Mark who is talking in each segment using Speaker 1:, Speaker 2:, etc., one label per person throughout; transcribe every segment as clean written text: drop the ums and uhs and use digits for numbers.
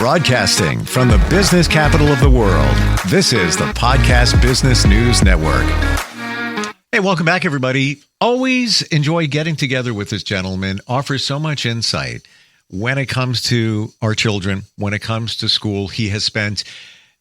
Speaker 1: Broadcasting from the business capital of the world, this is the Podcast Business News Network. Hey, welcome back, everybody. Always enjoy getting together with this gentleman. Offers so much insight when it comes to our children, when it comes to school. He has spent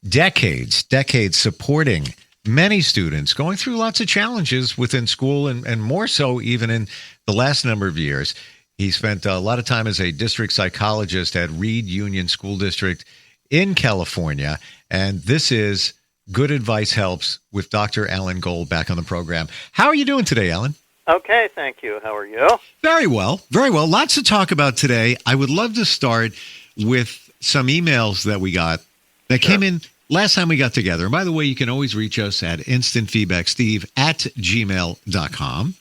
Speaker 1: decades supporting many students going through lots of challenges within school and more so even in the last number of years. He spent a lot of time as a district psychologist at Reed Union School District in California. And this is Good Advice Helps with Dr. Allan Gold back on the program. How are you doing today, Allan?
Speaker 2: Okay, thank you. How are you?
Speaker 1: Very well, very well. Lots to talk about today. I would love to start with some emails that we got that came in last time we got together. And by the way, you can always reach us at instantfeedbacksteve@gmail.com.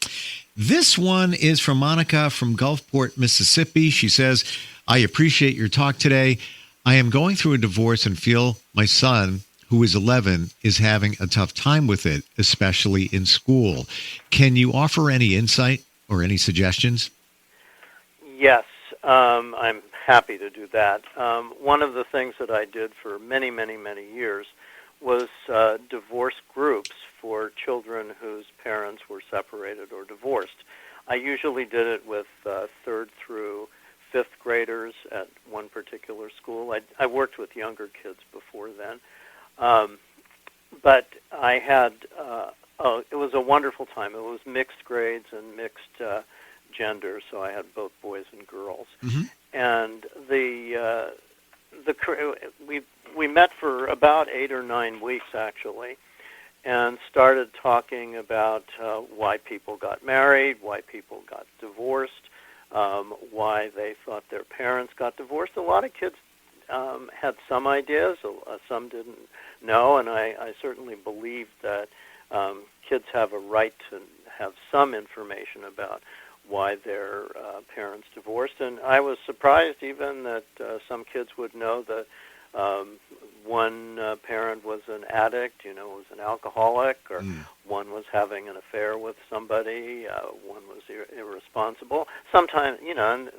Speaker 1: This one is from Monica from Gulfport, Mississippi. She says, I appreciate your talk today. I am going through a divorce and feel my son, who is 11, is having a tough time with it, especially in school. Can you offer any insight or any suggestions?
Speaker 2: Yes, I'm happy to do that. One of the things that I did for many years was divorce groups for children whose parents were separated or divorced. I usually did it with 3rd through 5th graders at one particular school. I worked with younger kids before then. But I had, it was a wonderful time. It was mixed grades and mixed gender, so I had both boys and girls. Mm-hmm. And we met for about 8 or 9 weeks, actually, and started talking about why people got married, why people got divorced, why they thought their parents got divorced. A lot of kids had some ideas, some didn't know, and I certainly believe that kids have a right to have some information about why their parents divorced. And I was surprised even that some kids would know that one parent was an addict, was an alcoholic, or one was having an affair with somebody, one was irresponsible. Sometimes, and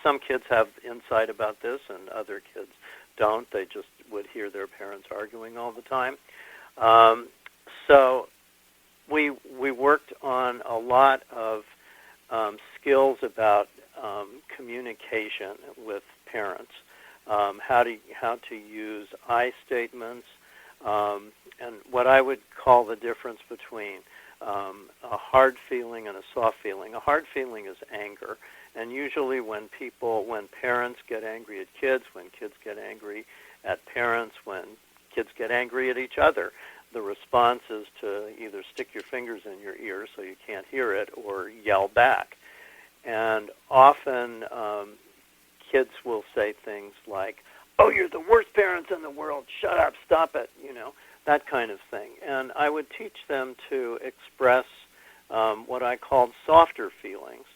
Speaker 2: some kids have insight about this and other kids don't. They just would hear their parents arguing all the time. So we worked on a lot of skills about communication with parents, how to use I statements, and what I would call the difference between a hard feeling and a soft feeling. A hard feeling is anger, and usually when parents get angry at kids, when kids get angry at parents, when kids get angry at each other, the response is to either stick your fingers in your ears so you can't hear it or yell back. And often kids will say things like, "Oh, you're the worst parents in the world, shut up, stop it," that kind of thing. And I would teach them to express what I called softer feelings,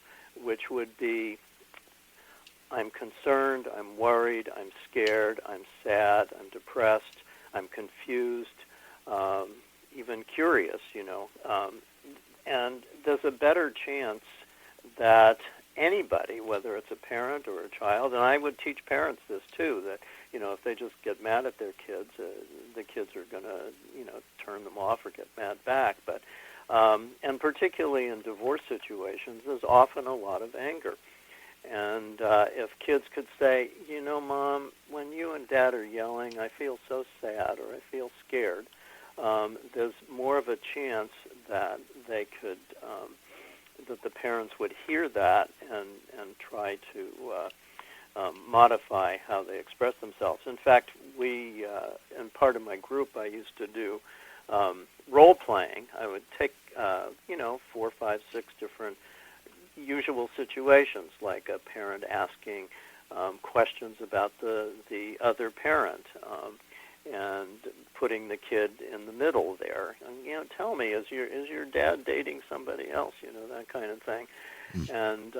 Speaker 2: which would be, I'm concerned, I'm worried, I'm scared, I'm sad, I'm depressed, I'm confused, even curious, and there's a better chance that anybody, whether it's a parent or a child, and I would teach parents this too, that, if they just get mad at their kids, the kids are going to, turn them off or get mad back. But, and particularly in divorce situations, there's often a lot of anger. And if kids could say, Mom, when you and Dad are yelling, I feel so sad or I feel scared, there's more of a chance that they could, that the parents would hear that and try to modify how they express themselves. In fact, we, in part of my group, I used to do role-playing. I would take, 4, 5, 6 different usual situations, like a parent asking questions about the other parent, and putting the kid in the middle there. And, tell me, is your dad dating somebody else? That kind of thing. And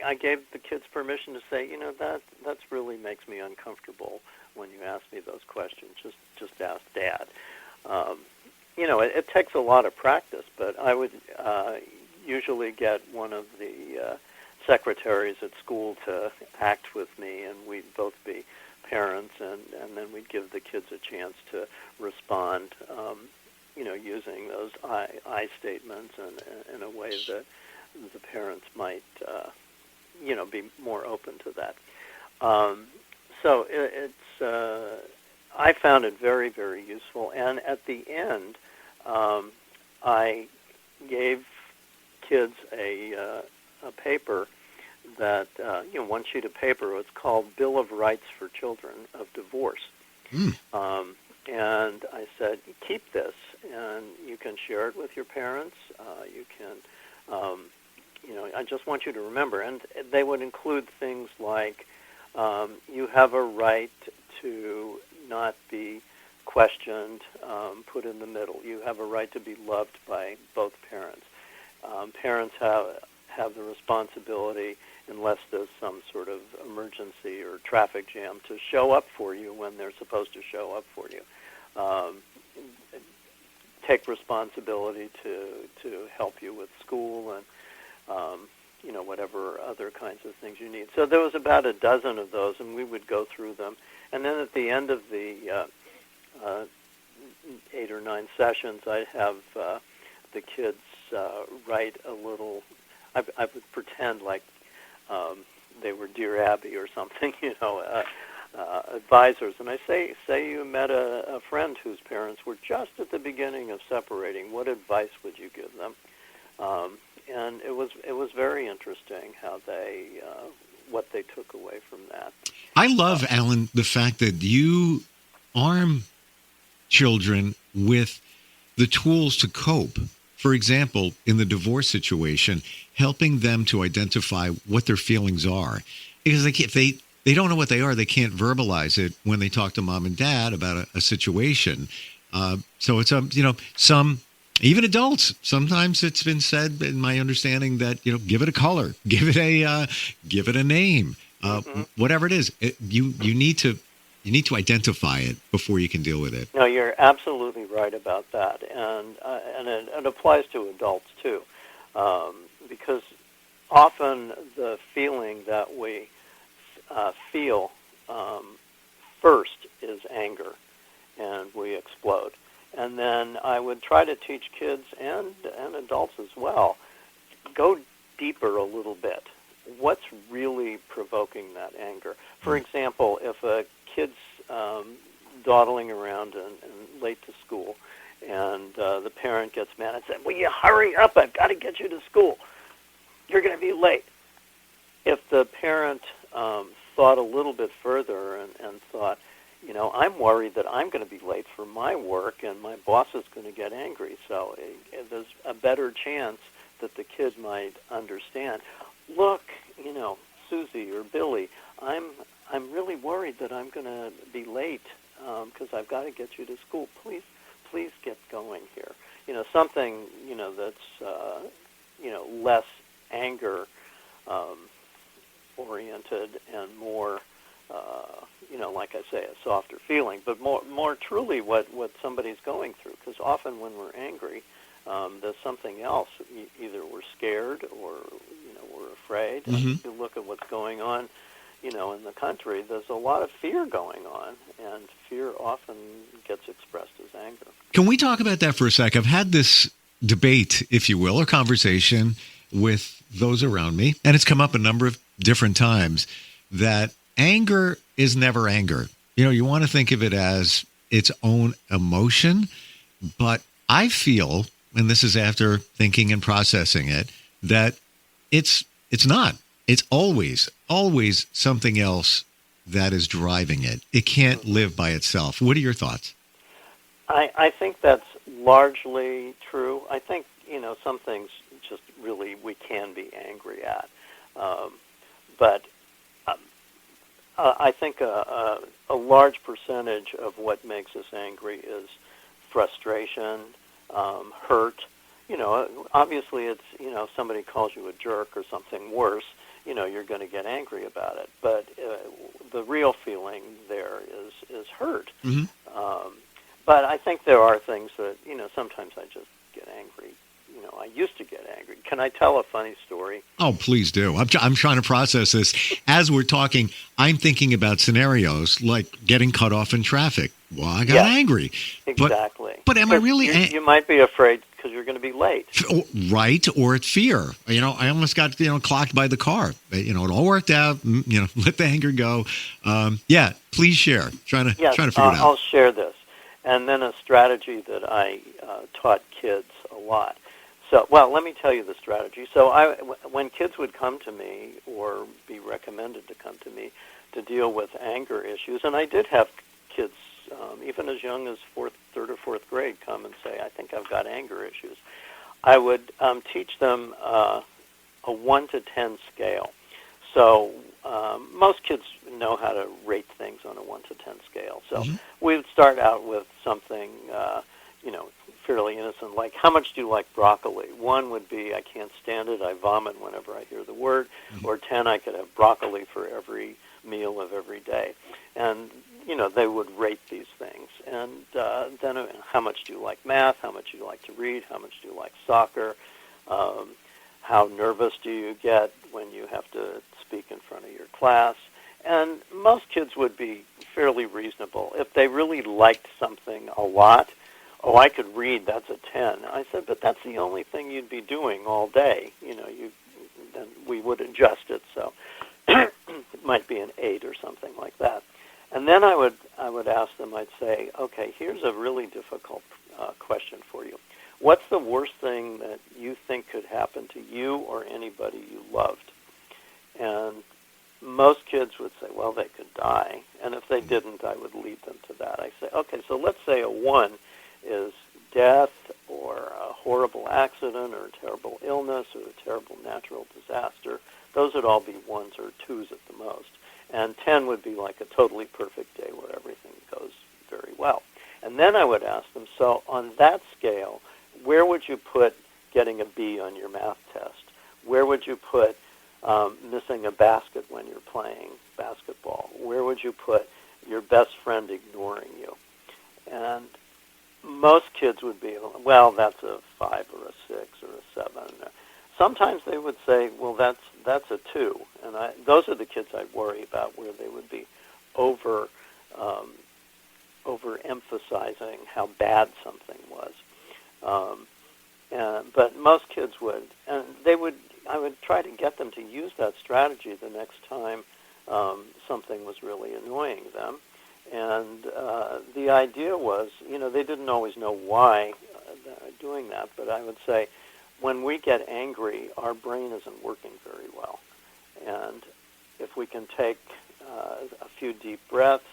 Speaker 2: I gave the kids permission to say, that's really makes me uncomfortable when you ask me those questions. Just ask Dad. It takes a lot of practice, but I would usually get one of the secretaries at school to act with me, and we'd both be parents, and then we'd give the kids a chance to respond, using those I statements and in a way that the parents might, be more open to that. So it's I found it very, very useful. And at the end, I gave kids a paper that, one sheet of paper. It's called Bill of Rights for Children of Divorce. And I said, keep this, and you can share it with your parents. You can, I just want you to remember. And they would include things like, you have a right to not be questioned, put in the middle. You have a right to be loved by both parents. Parents have the responsibility, unless there's some sort of emergency or traffic jam, to show up for you when they're supposed to show up for you. Take responsibility to help you with school and whatever other kinds of things you need. So there was about a dozen of those, and we would go through them. And then at the end of the 8 or 9 sessions, I'd have the kids write a little. I would pretend like they were Dear Abby or something, advisors. And I say you met a friend whose parents were just at the beginning of separating. What advice would you give them? And it was very interesting how what they took away from that.
Speaker 1: I love, Allan, the fact that you arm children with the tools to cope. For example, in the divorce situation, helping them to identify what their feelings are. Because if they don't know what they are, they can't verbalize it when they talk to mom and dad about a situation. So it's some, even adults, sometimes it's been said in my understanding that, give it a color, give it a name, whatever it is. You need to identify it before you can deal with it.
Speaker 2: No, you're absolutely right about that, and it applies to adults too, because often the feeling that we feel first is anger, and we explode. And then I would try to teach kids and adults as well, go deeper a little bit. What's really provoking that anger? For example, if a kid's dawdling around and late to school, and the parent gets mad and says, "Will you hurry up? I've got to get you to school. You're going to be late." If the parent thought a little bit further and thought, I'm worried that I'm going to be late for my work and my boss is going to get angry. So there's a better chance that the kid might understand. Look, Susie or Billy, I'm really worried that I'm going to be late because I've got to get you to school. Please get going here. Something, that's, less anger oriented and more, like I say, a softer feeling, but more truly what somebody's going through. Because often when we're angry, there's something else. Either we're scared or, we're afraid.
Speaker 1: Mm-hmm.
Speaker 2: If you look at what's going on, in the country, there's a lot of fear going on, and fear often gets expressed as anger.
Speaker 1: Can we talk about that for a sec? I've had this debate, if you will, or conversation with those around me, and it's come up a number of different times, that anger is never anger. You want to think of it as its own emotion, but I feel, and this is after thinking and processing it, that it's not. It's always something else that is driving it. It can't live by itself. What are your thoughts?
Speaker 2: I think that's largely true. I think, some things just really we can be angry at. But I think a large percentage of what makes us angry is frustration, hurt. Obviously it's, if somebody calls you a jerk or something worse, you're going to get angry about it. But the real feeling there is hurt.
Speaker 1: Mm-hmm.
Speaker 2: But I think there are things that, sometimes I just get angry, I used to get angry. Can I tell a funny story?
Speaker 1: Oh, please do. I'm trying to process this. As we're talking, I'm thinking about scenarios like getting cut off in traffic. Well, I got angry.
Speaker 2: Exactly.
Speaker 1: But am I really...
Speaker 2: You might be afraid because you're going to be late.
Speaker 1: Right, or it's fear. I almost got, clocked by the car. It all worked out. Let the anger go. Please share. Trying to figure it out.
Speaker 2: I'll share this. And then a strategy that I taught kids a lot. So, let me tell you the strategy. So when kids would come to me or be recommended to come to me to deal with anger issues, and I did have kids, even as young as third or fourth grade, come and say, I think I've got anger issues. I would teach them a 1 to 10 scale. So most kids know how to rate things on a 1 to 10 scale. So we would start out with something, fairly innocent, like, how much do you like broccoli? 1 would be, I can't stand it, I vomit whenever I hear the word, or 10, I could have broccoli for every meal of every day. And, they would rate these things. And then how much do you like math? How much do you like to read? How much do you like soccer? How nervous do you get when you have to speak in front of your class? And most kids would be fairly reasonable. If they really liked something a lot, I could read, that's a 10. I said, but that's the only thing you'd be doing all day. Then we would adjust it, so it might be an 8 or something like that. And then I would ask them, I'd say, okay, here's a really difficult question for you. What's the worst thing that you think could happen to you or anybody you loved? And most kids would say, well, they could die. And if they didn't, I would lead them to that. I say, okay, so let's say a 1 is death or a horrible accident or a terrible illness or a terrible natural disaster. Those would all be 1s or 2s at the most. And 10 would be like a totally perfect day where everything goes very well. And then I would ask them, so on that scale, where would you put getting a B on your math test? Where would you put missing a basket when you're playing basketball? Where would you put your best friend ignoring you? And most kids would be, well, that's a 5 or a 6 or a 7. Sometimes they would say, well, that's a 2. And those are the kids I'd worry about, where they would be overemphasizing how bad something was. But most kids would, and I would try to get them to use that strategy the next time something was really annoying them. And the idea was, they didn't always know why doing that, but I would say, when we get angry, our brain isn't working very well. And if we can take a few deep breaths,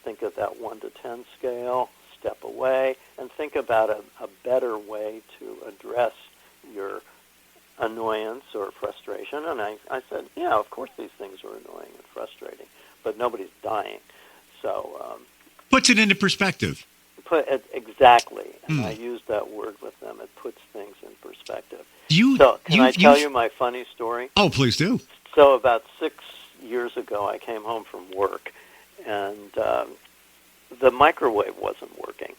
Speaker 2: think of that 1 to 10 scale, step away, and think about a better way to address your annoyance or frustration. And I said, yeah, of course these things are annoying and frustrating, but nobody's dying. So
Speaker 1: puts it into perspective.
Speaker 2: Exactly. And I use that word with them. It puts things in perspective. Can I tell you my funny story?
Speaker 1: Oh, please do.
Speaker 2: So about 6 years ago, I came home from work, and the microwave wasn't working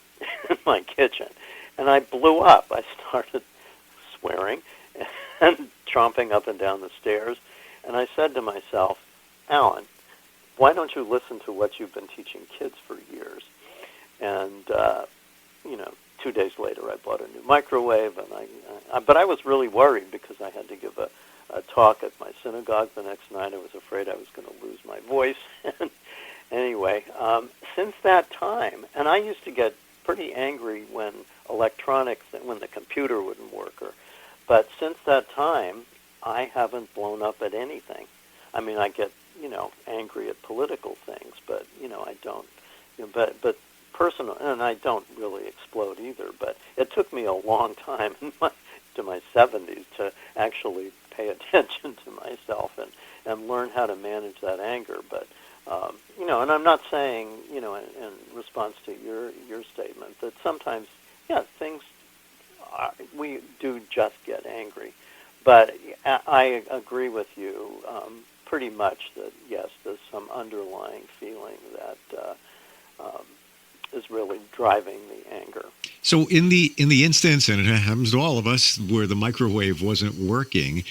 Speaker 2: in my kitchen. And I blew up. I started swearing and tromping up and down the stairs. And I said to myself, Allan, why don't you listen to what you've been teaching kids for years? And, 2 days later, I bought a new microwave, and but I was really worried because I had to give a talk at my synagogue the next night. I was afraid I was going to lose my voice. Anyway, since that time, and I used to get pretty angry when when the computer wouldn't work, but since that time, I haven't blown up at anything. I mean, I get, angry at political things, but, I don't, but personal, and I don't really explode either, but it took me a long time to my 70s to actually pay attention to myself and learn how to manage that anger. But, and I'm not saying, in response to your statement, that sometimes, we do just get angry. But I agree with you pretty much that, yes, there's some underlying feeling that is really driving the anger.
Speaker 1: So in the instance, and it happens to all of us, where the microwave wasn't working,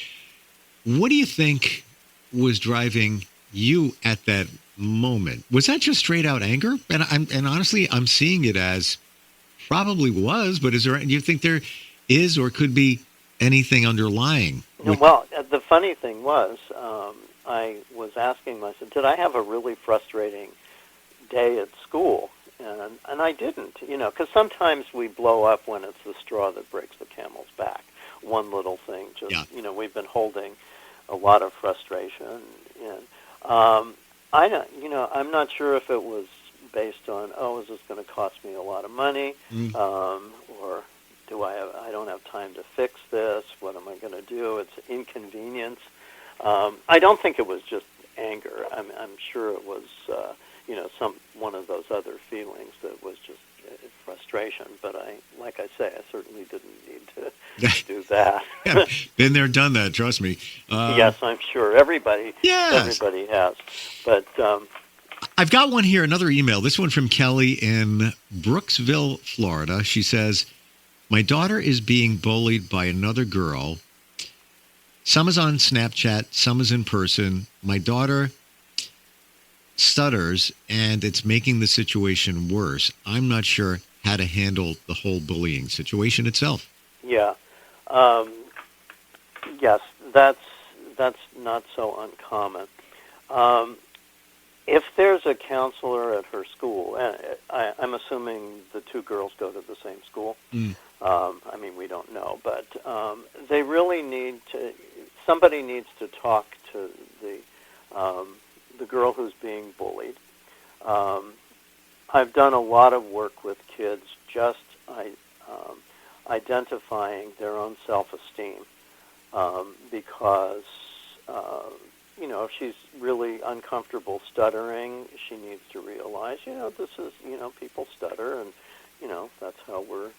Speaker 1: what do you think was driving you at that moment? Was that just straight out anger? And honestly, I'm seeing it as probably was, but do you think there is or could be anything underlying?
Speaker 2: Well, the funny thing was, I was asking myself, did I have a really frustrating day at school? And I didn't, because sometimes we blow up when it's the straw that breaks the camel's back. One little thing, we've been holding a lot of frustration in. I'm not sure if it was based on, is this going to cost me a lot of money, or I don't have time to fix this. What am I going to do? It's inconvenience. I don't think it was just anger. I'm sure it was, one of those other feelings that was just frustration. But like I say, I certainly didn't need to do that.
Speaker 1: Yeah, been there, done that. Trust me.
Speaker 2: Yes, I'm sure everybody has. But
Speaker 1: I've got one here. Another email. This one from Kelly in Brooksville, Florida. She says, "My daughter is being bullied by another girl. Some is on Snapchat, some is in person. My daughter stutters, and it's making the situation worse. I'm not sure how to handle the whole bullying situation itself."
Speaker 2: Yeah. Yes, that's not so uncommon. If there's a counselor at her school, and I'm assuming the two girls go to the same school. We don't know, but they really need to. Somebody needs to talk to the girl who's being bullied. I've done a lot of work with kids, just identifying their own self-esteem, because if she's really uncomfortable stuttering, she needs to realize, this is, people stutter, and that's how we're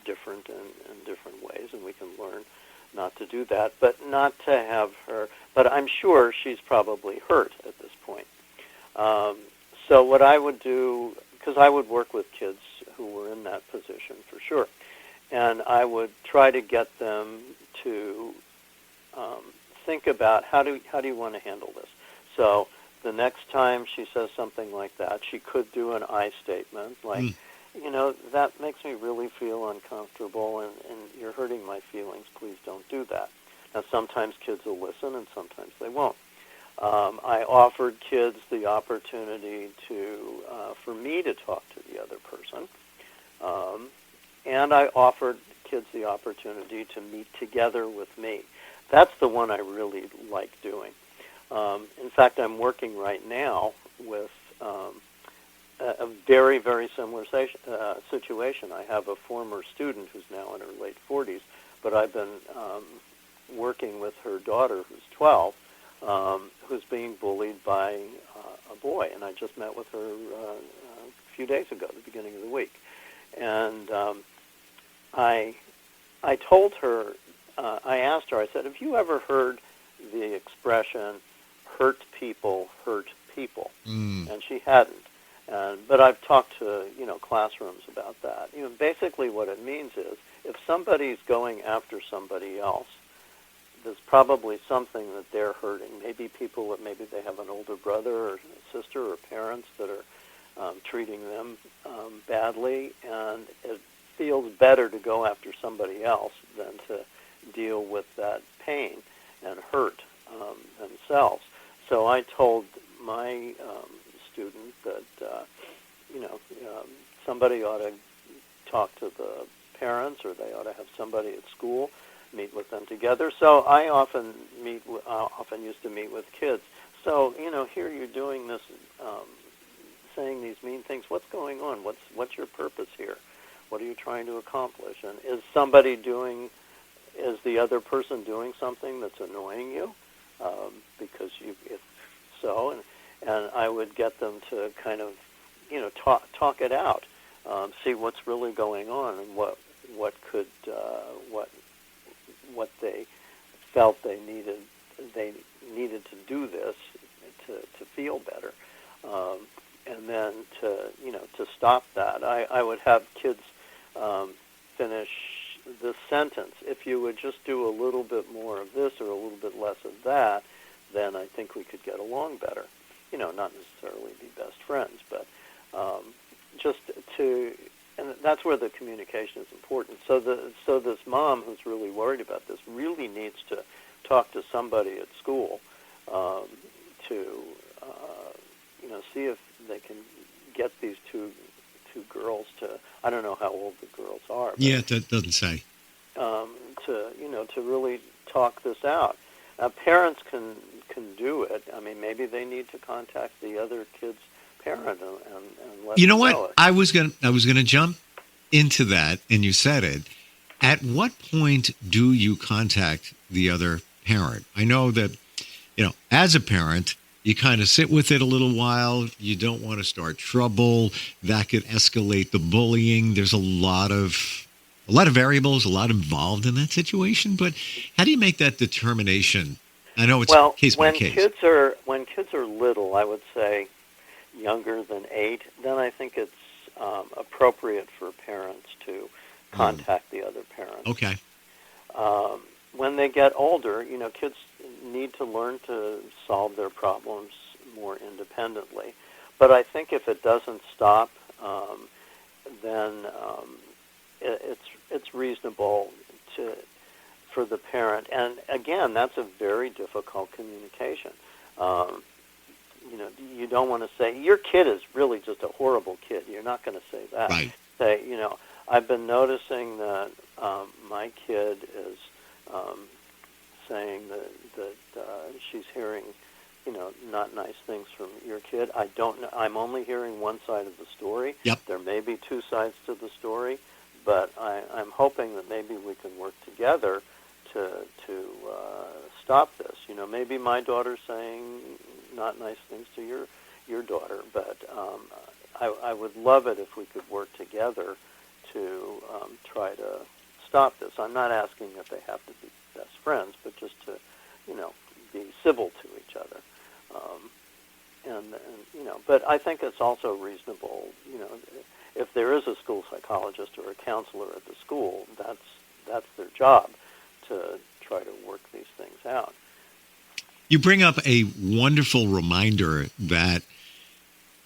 Speaker 2: different in different ways, and we can learn not to do that, but not to have her. But I'm sure she's probably hurt at this point. So what I would do, because I would work with kids who were in that position for sure, and I would try to get them to think about how do you want to handle this. So the next time she says something like that, she could do an I statement, like, that makes me really feel uncomfortable, and you're hurting my feelings. Please don't do that. Now, sometimes kids will listen, and sometimes they won't. I offered kids the opportunity for me to talk to the other person, and I offered kids the opportunity to meet together with me. That's the one I really like doing. In fact, I'm working right now with a very, very similar situation. I have a former student who's now in her late 40s, but I've been working with her daughter, who's 12, who's being bullied by a boy. And I just met with her a few days ago, the beginning of the week. And I told her, I asked her, I said, have you ever heard the expression, hurt people hurt people? And she hadn't. But I've talked to, classrooms about that. Basically what it means is if somebody's going after somebody else, there's probably something that they're hurting. Maybe maybe they have an older brother or sister or parents that are treating them badly, and it feels better to go after somebody else than to deal with that pain and hurt themselves. So I told my student that somebody ought to talk to the parents, or they ought to have somebody at school meet with them together. So I often used to meet with kids. So here you're doing this, saying these mean things. What's going on? What's your purpose here? What are you trying to accomplish? And is the other person doing something that's annoying you? Because if so, and I would get them to kind of, talk it out, see what's really going on, and what they felt they needed to do this to feel better. and then to stop that. I would have kids finish this sentence. If you would just do a little bit more of this or a little bit less of that, then I think we could get along better. Not necessarily be best friends, but just to, and that's where the communication is important. So this mom who's really worried about this really needs to talk to somebody at school to see if they can get these two girls to, I don't know how old the girls are. But,
Speaker 1: yeah, that doesn't say.
Speaker 2: To really talk this out. Parents can do it. I mean, maybe they need to contact the other kid's parent and let them know
Speaker 1: what?
Speaker 2: it.
Speaker 1: I was gonna jump into that, and you said it. At what point do you contact the other parent? I know that, as a parent, you kind of sit with it a little while. You don't want to start trouble. That could escalate the bullying. There's a lot of variables, a lot involved in that situation. But how do you make that determination? I know it's case by case.
Speaker 2: When kids are little, I would say younger than 8, then I think it's appropriate for parents to contact the other parent.
Speaker 1: Okay.
Speaker 2: When they get older, kids need to learn to solve their problems more independently. But I think if it doesn't stop, then it's reasonable for the parent. And again, that's a very difficult communication. You don't want to say, your kid is really just a horrible kid. You're not going to say that.
Speaker 1: Right.
Speaker 2: Say, I've been noticing that my kid is saying that she's hearing, not nice things from your kid. I don't know. I'm only hearing one side of the story.
Speaker 1: Yep.
Speaker 2: There may be 2 sides to the story, but I'm hoping that maybe we can work together to stop this. Maybe my daughter's saying not nice things to your daughter, but I would love it if we could work together to try to stop this. I'm not asking that they have to be best friends, but just to, be civil to each other. But I think it's also reasonable, if there is a school psychologist or a counselor at the school, that's their job to try to work these things out.
Speaker 1: You bring up a wonderful reminder that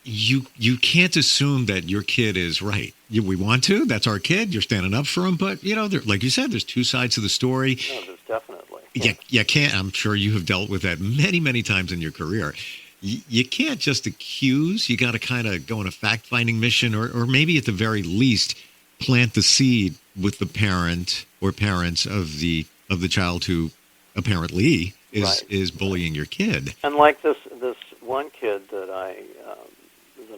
Speaker 1: you can't assume that your kid is right. We want to. That's our kid. You're standing up for him. But, like you said, there's 2 sides to the story.
Speaker 2: No, there's definitely.
Speaker 1: You can't. I'm sure you have dealt with that many, many times in your career. You can't just accuse. You got to kind of go on a fact-finding mission, or maybe at the very least plant the seed with the parent or parents of the child who apparently is bullying your kid.
Speaker 2: And like this one kid that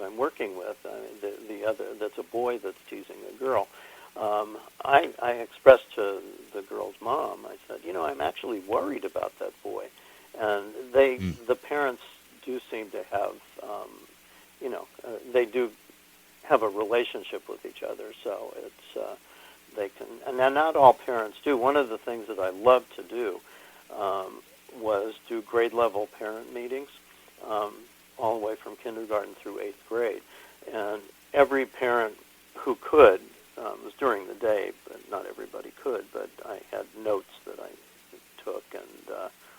Speaker 2: I'm working with, the other, that's a boy that's teasing a girl. I expressed to the girl's mom, I said, I'm actually worried about that boy. And the parents do seem to have, they do have a relationship with each other, so it's, they can, and not all parents do. One of the things that I loved to do was do grade level parent meetings, all the way from kindergarten through 8th grade. And every parent who could, it was during the day, but not everybody could, but I had notes that I took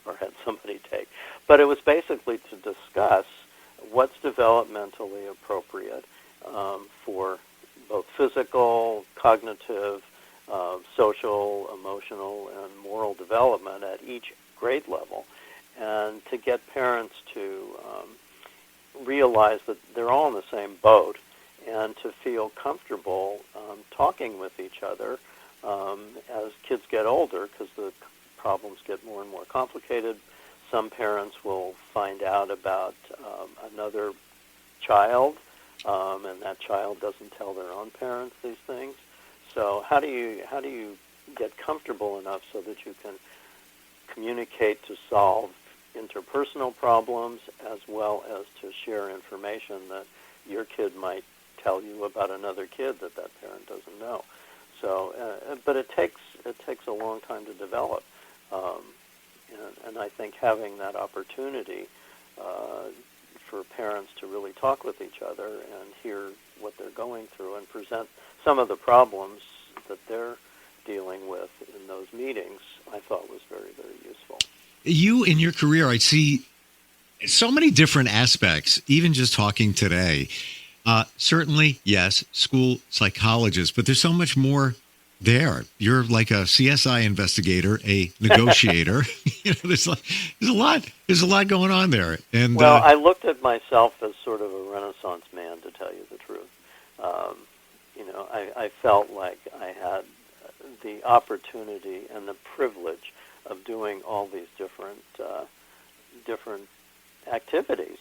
Speaker 2: or had somebody take. But it was basically to discuss what's developmentally appropriate for both physical, cognitive, social, emotional, and moral development at each grade level, and to get parents to realize that they're all in the same boat, and to feel comfortable talking with each other as kids get older, because the problems get more and more complicated. Some parents will find out about another child, and that child doesn't tell their own parents these things. So how do you get comfortable enough so that you can communicate to solve interpersonal problems, as well as to share information that your kid might tell you about another kid that parent doesn't know. So, but it takes a long time to develop, and I think having that opportunity for parents to really talk with each other and hear what they're going through and present some of the problems that they're dealing with in those meetings, I thought was very, very useful.
Speaker 1: You, in your career, I see so many different aspects, even just talking today. Certainly, yes, school psychologist, but there's so much more there. You're like a CSI investigator, a negotiator. There's a lot going on there. And
Speaker 2: well, I looked at myself as sort of a Renaissance man, to tell you the truth. I felt like I had the opportunity and the privilege of doing all these different activities,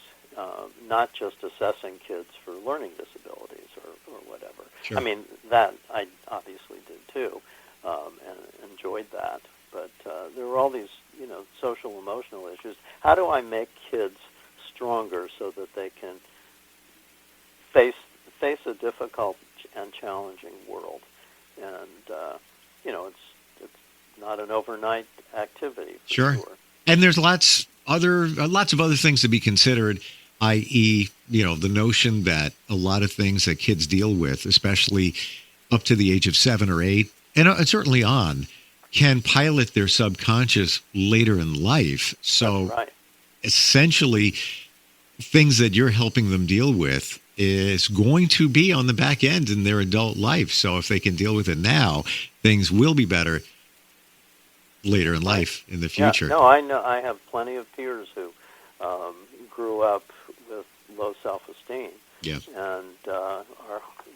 Speaker 2: not just assessing kids for learning disabilities or whatever.
Speaker 1: Sure.
Speaker 2: I mean, that I obviously did too, and enjoyed that. But there were all these, social emotional issues. How do I make kids stronger so that they can face a difficult and challenging world? And it's not an overnight activity. For sure.
Speaker 1: And there's lots of other things to be considered, i.e., the notion that a lot of things that kids deal with, especially up to the age of 7 or 8, and certainly on, can pilot their subconscious later in life. So
Speaker 2: That's right.
Speaker 1: Essentially, things that you're helping them deal with is going to be on the back end in their adult life. So if they can deal with it now, things will be better later in life in the future.
Speaker 2: Yeah, no, I know. I have plenty of peers who grew up with low self-esteem and are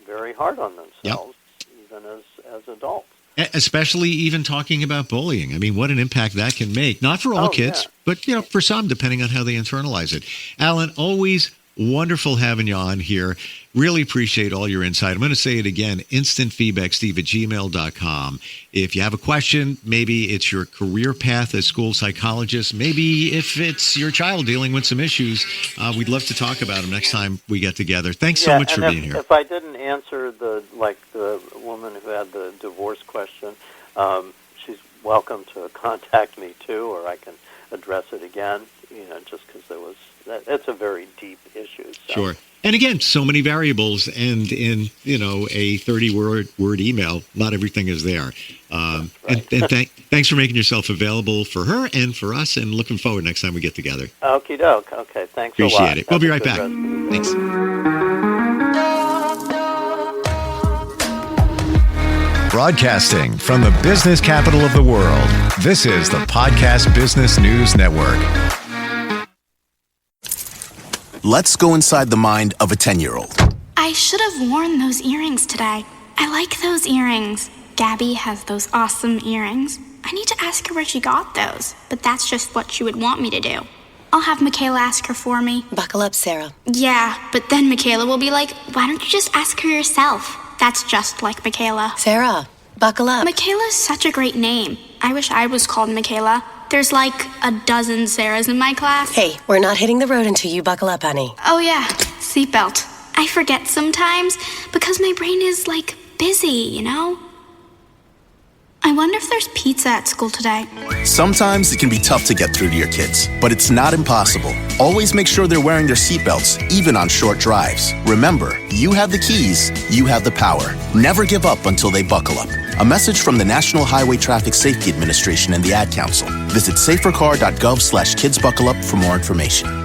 Speaker 2: very hard on themselves, even as adults.
Speaker 1: Especially even talking about bullying. I mean, what an impact that can make. Not for all kids, but for some, depending on how they internalize it. Allan, always wonderful having you on here. Really appreciate all your insight. I'm going to say it again, instantfeedbacksteve@gmail.com. If you have a question, maybe it's your career path as school psychologist, maybe if it's your child dealing with some issues, we'd love to talk about them next time we get together. Thanks so much for being here.
Speaker 2: If I didn't answer the woman who had the divorce question, she's welcome to contact me too, or I can address it again, just because it's a very deep issue. So.
Speaker 1: Sure. And again, so many variables, and in a 30-word email, not everything is there.
Speaker 2: Right.
Speaker 1: And thanks for making yourself available for her and for us, and looking forward next time we get together.
Speaker 2: Okie doke. Okay, thanks a lot.
Speaker 1: Appreciate it. We'll be right back. Thanks.
Speaker 3: Broadcasting from the business capital of the world, this is the Podcast Business News Network.
Speaker 4: Let's go inside the mind of a 10-year-old.
Speaker 5: I should have worn those earrings today. I like those earrings. Gabby has those awesome earrings. I need to ask her where she got those, but that's just what she would want me to do. I'll have Michaela ask her for me.
Speaker 6: Buckle up, Sarah.
Speaker 5: Yeah, but then Michaela will be like, why don't you just ask her yourself? That's just like Michaela.
Speaker 6: Sarah, buckle up.
Speaker 5: Michaela's such a great name. I wish I was called Michaela. There's like a dozen Sarahs in my class.
Speaker 6: Hey, we're not hitting the road until you buckle up, honey.
Speaker 5: Oh yeah, seatbelt. I forget sometimes because my brain is busy, I wonder if there's pizza at school today.
Speaker 4: Sometimes it can be tough to get through to your kids, but it's not impossible. Always make sure they're wearing their seatbelts, even on short drives. Remember, you have the keys, you have the power. Never give up until they buckle up. A message from the National Highway Traffic Safety Administration and the Ad Council. Visit safercar.gov/kidsbuckleup for more information.